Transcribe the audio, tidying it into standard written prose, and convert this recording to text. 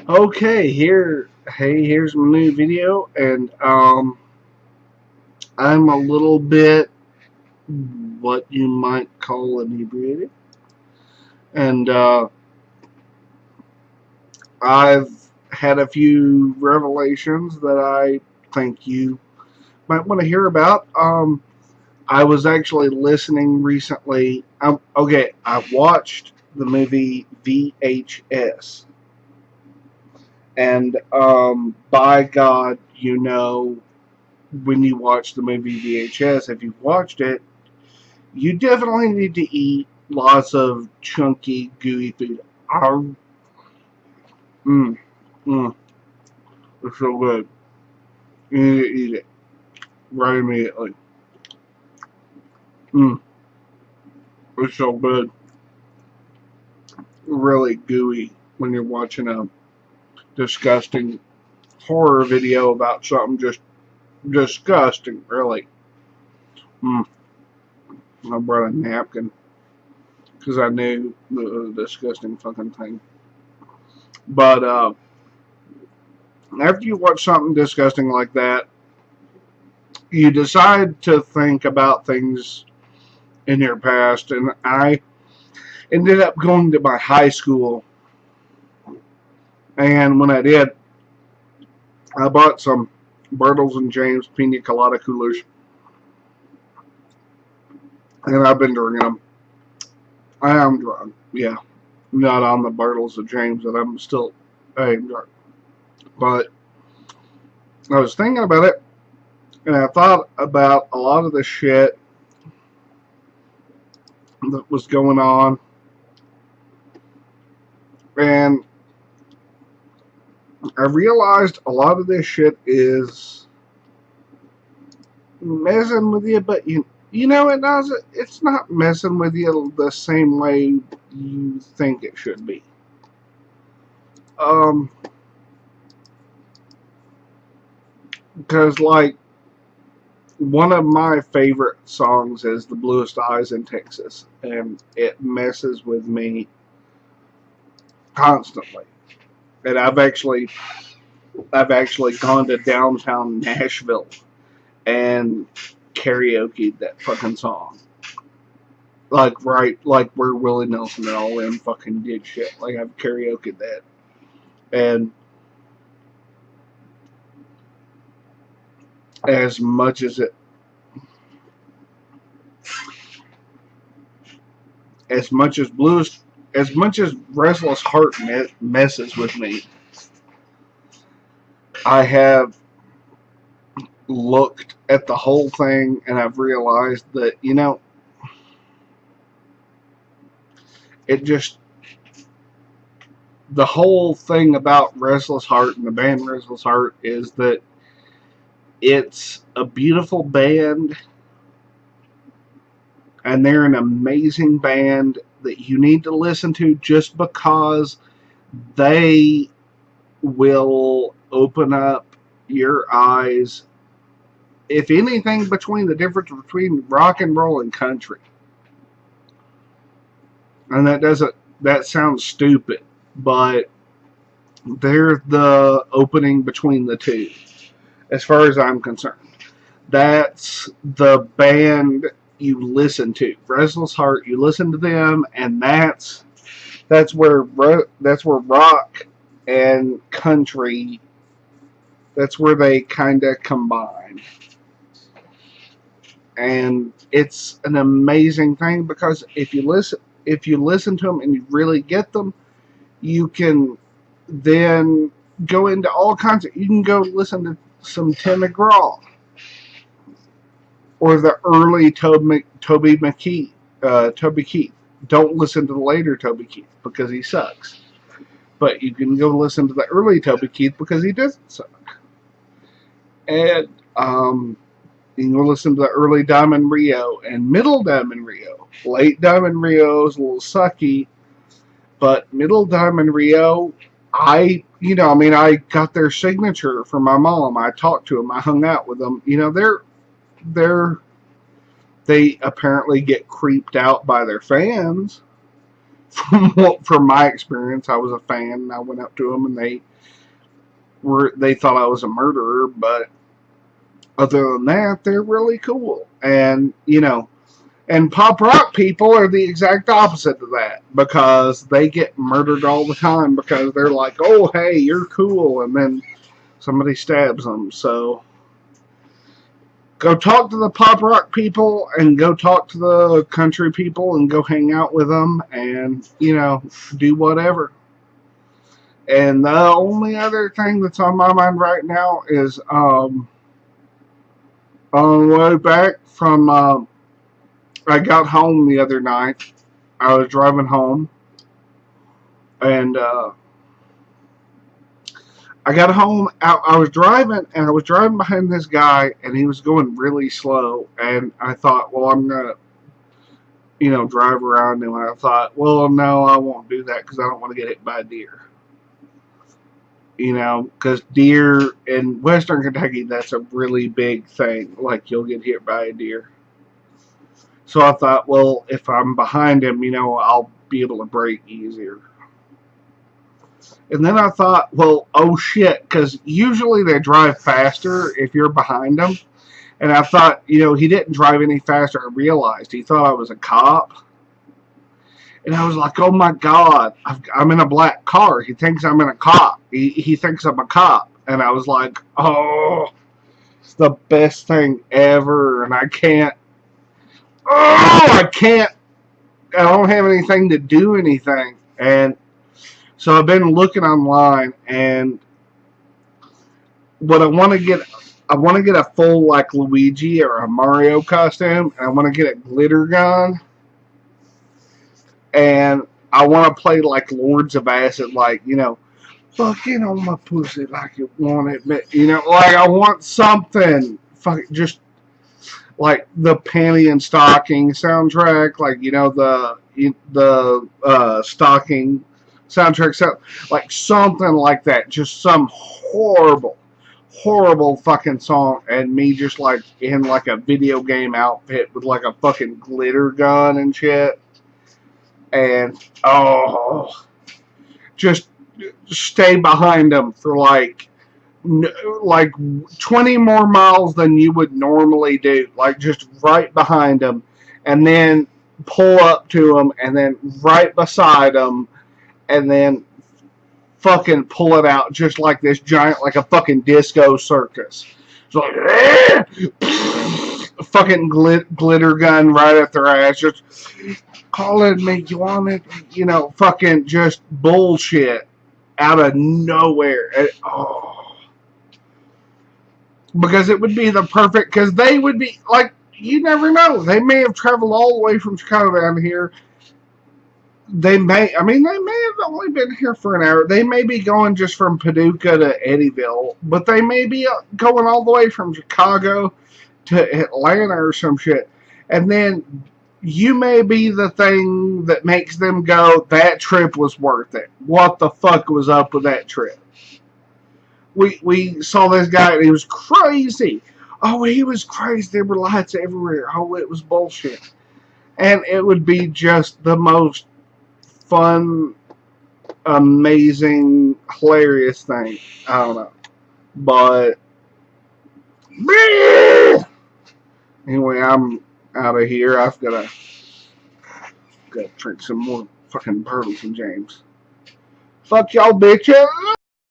Okay, here's my new video, and I'm a little bit what you might call inebriated, and I've had a few revelations that I think you might want to hear about. I was actually listening recently. Okay, I watched the movie VHS, and by God, when you watch the movie VHS, if you've watched it, you definitely need to eat lots of chunky, gooey food. Um, mm, mm, it's so good. You need to eat it right immediately. Mm, it's so good. Really gooey when you're watching a disgusting horror video about something just disgusting, really. Mm, I brought a napkin because I knew the disgusting fucking thing. But after you watch something disgusting like that, you decide to think about things in your past. And I ended up going to my high school, and when I did, I bought some Bartles and James Pina Colada coolers, and I've been drinking them. I am drunk, yeah, not on the Bartles and James, and I am drunk. But I was thinking about it, and I thought about a lot of the shit that was going on, and I realized a lot of this shit is messing with you, but it's not messing with you the same way you think it should be. Um, because like one of my favorite songs is "The Bluest Eyes in Texas," and it messes with me constantly. And I've actually gone to downtown Nashville and karaokeed that fucking song. Like where Willie Nelson and all them fucking did shit. Like I've karaokeed that, and as much as it, as much as blues, as much as Restless Heart messes with me, I have looked at the whole thing and I've realized that it just the whole thing about Restless Heart and the band Restless Heart is that it's a beautiful band, and they're an amazing band that you need to listen to just because they will open up your eyes, if anything, between the difference between rock and roll and country. And that sounds stupid, but they're the opening between the two, as far as I'm concerned. That's the band you listen to. Restless Heart, you listen to them, and that's where rock and country, that's where they kind of combine. And it's an amazing thing because if you listen to them and you really get them, you can then go into all kinds of. You can go listen to some Tim McGraw or the early Toby Keith. Don't listen to the later Toby Keith because he sucks. But you can go listen to the early Toby Keith because he doesn't suck. And you can go listen to the early Diamond Rio and middle Diamond Rio. Late Diamond Rio is a little sucky, but middle Diamond Rio, I got their signature from my mom. I talked to them. I hung out with them. They apparently get creeped out by their fans, from my experience, I was a fan, and I went up to them, and they thought I was a murderer, but other than that, they're really cool. And and pop rock people are the exact opposite of that, because they get murdered all the time because they're like, oh hey, you're cool, and then somebody stabs them. So go talk to the pop rock people, and go talk to the country people, and go hang out with them, and do whatever. And the only other thing that's on my mind right now is on the way back from I got home the other night. I was driving home, and I got home. I was driving, and I was driving behind this guy, and he was going really slow. And I thought, well, I'm gonna, drive around him. And I thought, well, no, I won't do that because I don't want to get hit by a deer. Because deer in Western Kentucky, that's a really big thing. Like, you'll get hit by a deer. So I thought, well, if I'm behind him, I'll be able to brake easier. And then I thought, well, oh shit, because usually they drive faster if you're behind them. And I thought, he didn't drive any faster. I realized he thought I was a cop. And I was like, oh my God, I'm in a black car. He thinks I'm in a cop. He thinks I'm a cop. And I was like, oh, it's the best thing ever. And I don't have anything to do anything. And so I've been looking online, and what I want to get a full like Luigi or a Mario costume, and I want to get a glitter gun, and I want to play like Lords of Acid, like fucking on my pussy like you want it, like I want something, just like the Panty and Stocking soundtrack, like the Stocking soundtrack, like something like that, just some horrible fucking song, and me just like in like a video game outfit with like a fucking glitter gun and shit, and just stay behind them for like 20 more miles than you would normally do, like just right behind them, and then pull up to them, and then right beside them, and then fucking pull it out just like this giant, like a fucking disco circus. It's like, fucking glitter gun right at their ass, just calling me, you want it? Fucking just bullshit out of nowhere. Because it would be the perfect, because they would be, like, you never know. They may have traveled all the way from Chicago down here. They may have only been here for an hour. They may be going just from Paducah to Eddyville, but they may be going all the way from Chicago to Atlanta or some shit. And then you may be the thing that makes them go, that trip was worth it. What the fuck was up with that trip? We saw this guy, and he was crazy. Oh, he was crazy. There were lights everywhere. Oh, it was bullshit. And it would be just the most fun, amazing, hilarious thing. I don't know. But anyway, I'm out of here. I've got to drink some more fucking bourbon from James. Fuck y'all, bitches.